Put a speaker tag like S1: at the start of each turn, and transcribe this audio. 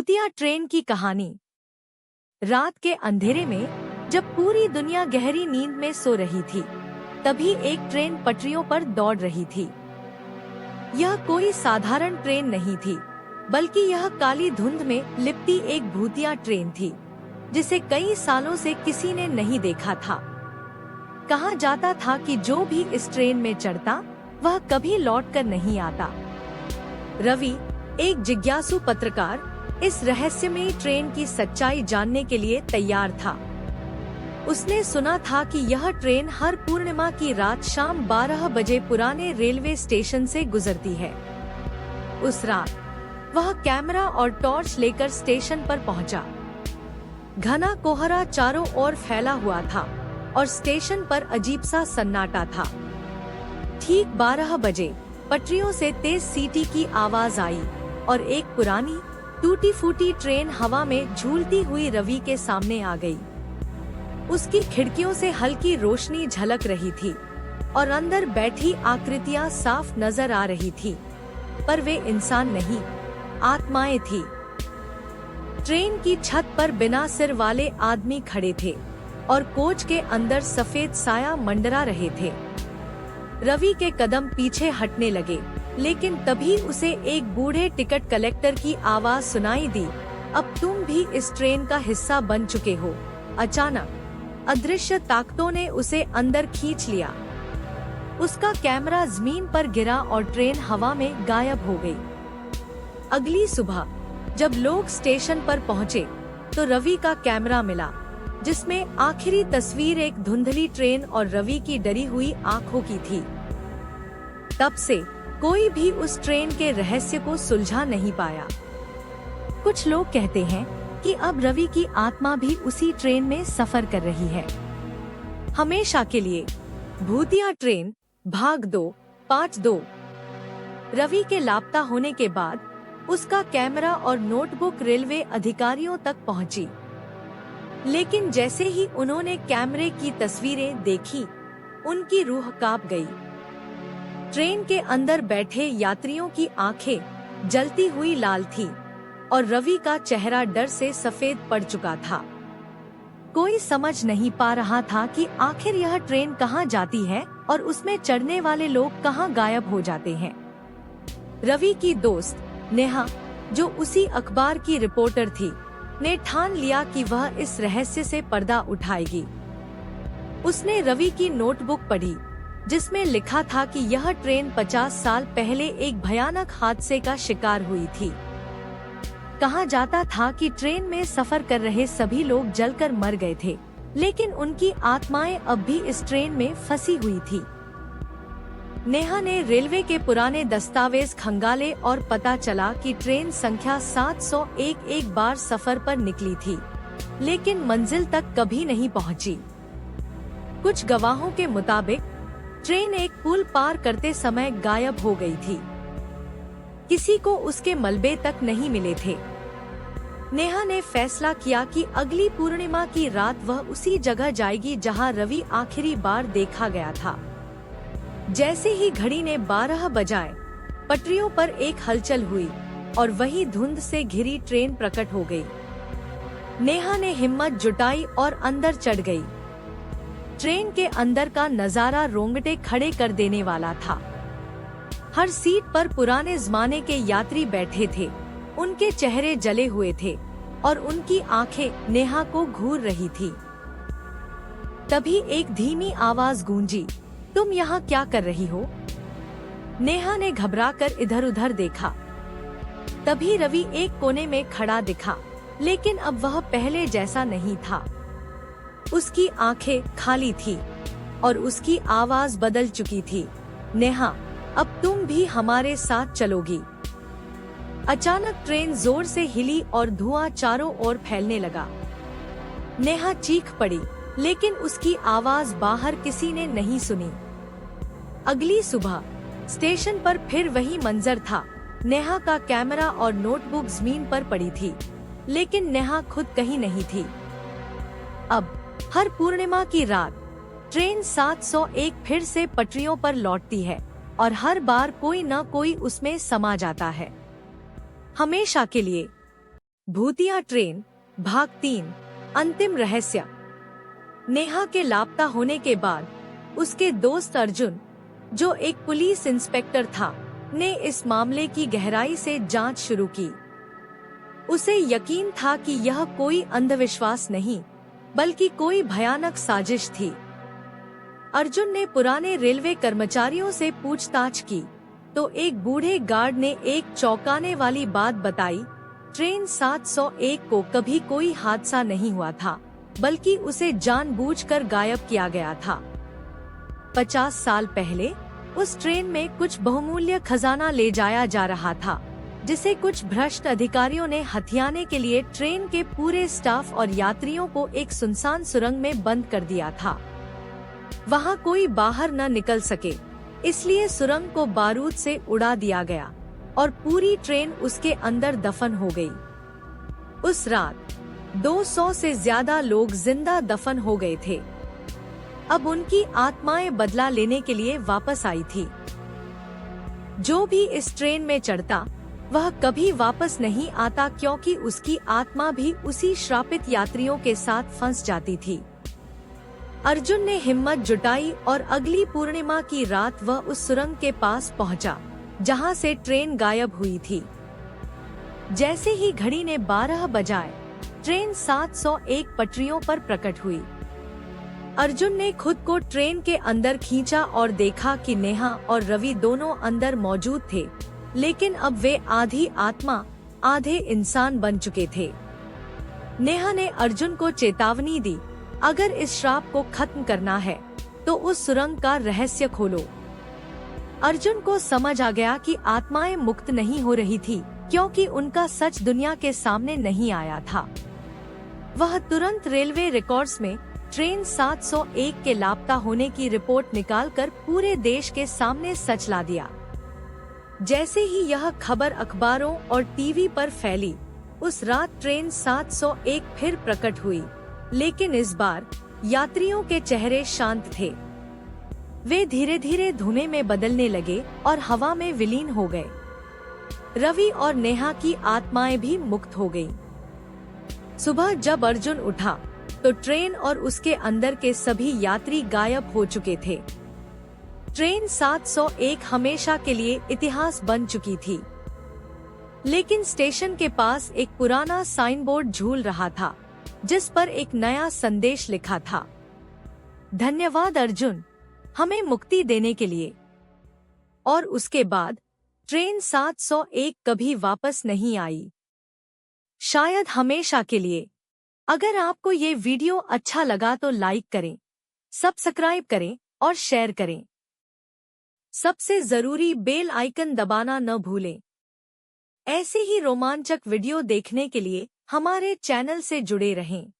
S1: भूतिया ट्रेन की कहानी। रात के अंधेरे में जब पूरी दुनिया गहरी नींद में सो रही थी, तभी एक ट्रेन पटरियों पर दौड़ रही थी। यह कोई साधारण ट्रेन नहीं थी, बल्कि यह काली धुंध में लिपटी एक भूतिया ट्रेन थी, जिसे कई सालों से किसी ने नहीं देखा था। कहा जाता था कि जो भी इस ट्रेन में चढ़ता, वह कभी लौटकर नहीं आता। रवि, एक जिज्ञासु पत्रकार, इस रहस्यमयी ट्रेन की सच्चाई जानने के लिए तैयार था। उसने सुना था कि यह ट्रेन हर पूर्णिमा की रात शाम 12 बजे पुराने रेलवे स्टेशन से गुजरती है। उस रात वह कैमरा और टॉर्च लेकर स्टेशन पर पहुंचा। घना कोहरा चारों ओर फैला हुआ था और स्टेशन पर अजीब सा सन्नाटा था। ठीक 12 बजे पटरियों से तेज सीटी की आवाज आई और एक पुरानी टूटी फूटी ट्रेन हवा में झूलती हुई रवि के सामने आ गई। उसकी खिड़कियों से हल्की रोशनी झलक रही थी और अंदर बैठी आकृतियां साफ नजर आ रही थी, पर वे इंसान नहीं, आत्माएं थी। ट्रेन की छत पर बिना सिर वाले आदमी खड़े थे और कोच के अंदर सफेद साया मंडरा रहे थे। रवि के कदम पीछे हटने लगे, लेकिन तभी उसे एक बूढ़े टिकट कलेक्टर की आवाज सुनाई दी, अब तुम भी इस ट्रेन का हिस्सा बन चुके हो। अचानक अदृश्य ताकतों ने उसे अंदर खींच लिया। उसका कैमरा जमीन पर गिरा और ट्रेन हवा में गायब हो गई। अगली सुबह जब लोग स्टेशन पर पहुंचे, तो रवि का कैमरा मिला, जिसमें आखिरी तस्वीर एक धुंधली ट्रेन और रवि की डरी हुई आंखों की थी। तब से कोई भी उस ट्रेन के रहस्य को सुलझा नहीं पाया। कुछ लोग कहते हैं कि अब रवि की आत्मा भी उसी ट्रेन में सफर कर रही है। हमेशा के लिए। भूतिया ट्रेन भाग 2 पार्ट 2। रवि के लापता होने के बाद उसका कैमरा और नोटबुक रेलवे अधिकारियों तक पहुंची, लेकिन जैसे ही उन्होंने कैमरे की तस्वीरें देखी, उनकी रूह कांप गई। ट्रेन के अंदर बैठे यात्रियों की आंखें जलती हुई लाल थी और रवि का चेहरा डर से सफेद पड़ चुका था। कोई समझ नहीं पा रहा था कि आखिर यह ट्रेन कहां जाती है और उसमें चढ़ने वाले लोग कहां गायब हो जाते हैं। रवि की दोस्त नेहा, जो उसी अखबार की रिपोर्टर थी, ने ठान लिया कि वह इस रहस्य से पर्दा उठाएगी। उसने रवि की नोटबुक पढ़ी, जिसमें लिखा था कि यह ट्रेन 50 साल पहले एक भयानक हादसे का शिकार हुई थी। कहा जाता था कि ट्रेन में सफर कर रहे सभी लोग जलकर मर गए थे, लेकिन उनकी आत्माएं अब भी इस ट्रेन में फंसी हुई थी। नेहा ने रेलवे के पुराने दस्तावेज खंगाले और पता चला कि ट्रेन संख्या 701 एक बार सफर पर निकली थी, लेकिन मंजिल तक कभी नहीं पहुंची। कुछ गवाहों के मुताबिक ट्रेन एक पुल पार करते समय गायब हो गई थी। किसी को उसके मलबे तक नहीं मिले थे। नेहा ने फैसला किया कि अगली पूर्णिमा की रात वह उसी जगह जाएगी जहां रवि आखिरी बार देखा गया था। जैसे ही घड़ी ने 12 बजाए, पटरियों पर एक हलचल हुई और वही धुंध से घिरी ट्रेन प्रकट हो गई। नेहा ने हिम्मत जुटाई और अंदर चढ़ गई। ट्रेन के अंदर का नजारा रोंगटे खड़े कर देने वाला था। हर सीट पर पुराने जमाने के यात्री बैठे थे। उनके चेहरे जले हुए थे और उनकी आंखें नेहा को घूर रही थी। तभी एक धीमी आवाज गूंजी, तुम यहाँ क्या कर रही हो? नेहा ने घबराकर इधर-उधर देखा। तभी रवि एक कोने में खड़ा दिखा, लेकिन अब वह पहले जैसा नहीं था। उसकी आंखें खाली थी और उसकी आवाज बदल चुकी थी, नेहा, अब तुम भी हमारे साथ चलोगी। अचानक ट्रेन जोर से हिली और धुआं चारों ओर फैलने लगा। नेहा चीख पड़ी, लेकिन उसकी आवाज बाहर किसी ने नहीं सुनी। अगली सुबह स्टेशन पर फिर वही मंजर था। नेहा का कैमरा और नोटबुक जमीन पर पड़ी थी, लेकिन नेहा खुद कहीं नहीं थी। अब हर पूर्णिमा की रात ट्रेन 701 फिर से पटरियों पर लौटती है और हर बार कोई न कोई उसमें समा जाता है, हमेशा के लिए। भूतिया ट्रेन भाग 3 अंतिम रहस्य। नेहा के लापता होने के बाद उसके दोस्त अर्जुन, जो एक पुलिस इंस्पेक्टर था, ने इस मामले की गहराई से जांच शुरू की। उसे यकीन था कि यह कोई अंधविश्वास नहीं, बल्कि कोई भयानक साजिश थी। अर्जुन ने पुराने रेलवे कर्मचारियों से पूछताछ की तो एक बूढ़े गार्ड ने एक चौंकाने वाली बात बताई। ट्रेन 701 को कभी कोई हादसा नहीं हुआ था, बल्कि उसे जानबूझकर गायब किया गया था। 50 साल पहले उस ट्रेन में कुछ बहुमूल्य खजाना ले जाया जा रहा था, जिसे कुछ भ्रष्ट अधिकारियों ने हथियाने के लिए ट्रेन के पूरे स्टाफ और यात्रियों को एक सुनसान सुरंग में बंद कर दिया था। वहां कोई बाहर न निकल सके, इसलिए सुरंग को बारूद से उड़ा दिया गया और पूरी ट्रेन उसके अंदर दफन हो गई। उस रात 200 से ज्यादा लोग जिंदा दफन हो गए थे। अब उनकी आत्माएं बदला लेने के लिए वापस आई थी। जो भी इस ट्रेन में चढ़ता वह कभी वापस नहीं आता, क्योंकि उसकी आत्मा भी उसी श्रापित यात्रियों के साथ फंस जाती थी। अर्जुन ने हिम्मत जुटाई और अगली पूर्णिमा की रात वह उस सुरंग के पास पहुंचा, जहां से ट्रेन गायब हुई थी। जैसे ही घड़ी ने 12 बजाए, ट्रेन 701 पटरियों पर प्रकट हुई। अर्जुन ने खुद को ट्रेन के अंदर खींचा और देखा कि नेहा और रवि दोनों अंदर मौजूद थे, लेकिन अब वे आधी आत्मा आधे इंसान बन चुके थे। नेहा ने अर्जुन को चेतावनी दी, अगर इस श्राप को खत्म करना है तो उस सुरंग का रहस्य खोलो। अर्जुन को समझ आ गया कि आत्माएं मुक्त नहीं हो रही थी, क्योंकि उनका सच दुनिया के सामने नहीं आया था। वह तुरंत रेलवे रिकॉर्ड्स में ट्रेन 701 के लापता होने की रिपोर्ट निकालकर पूरे देश के सामने सच ला दिया। जैसे ही यह खबर अखबारों और टीवी पर फैली, उस रात ट्रेन 701 फिर प्रकट हुई, लेकिन इस बार यात्रियों के चेहरे शांत थे। वे धीरे धीरे धुएं में बदलने लगे और हवा में विलीन हो गए। रवि और नेहा की आत्माएं भी मुक्त हो गईं। सुबह जब अर्जुन उठा तो ट्रेन और उसके अंदर के सभी यात्री गायब हो चुके थे। ट्रेन 701 हमेशा के लिए इतिहास बन चुकी थी, लेकिन स्टेशन के पास एक पुराना साइन बोर्ड झूल रहा था, जिस पर एक नया संदेश लिखा था। धन्यवाद अर्जुन, हमें मुक्ति देने के लिए। और उसके बाद ट्रेन 701 कभी वापस नहीं आई, शायद हमेशा के लिए। अगर आपको ये वीडियो अच्छा लगा तो लाइक करें, सब्सक्राइब करें और शेयर करें। सबसे जरूरी बेल आइकन दबाना न भूलें। ऐसे ही रोमांचक वीडियो देखने के लिए हमारे चैनल से जुड़े रहें।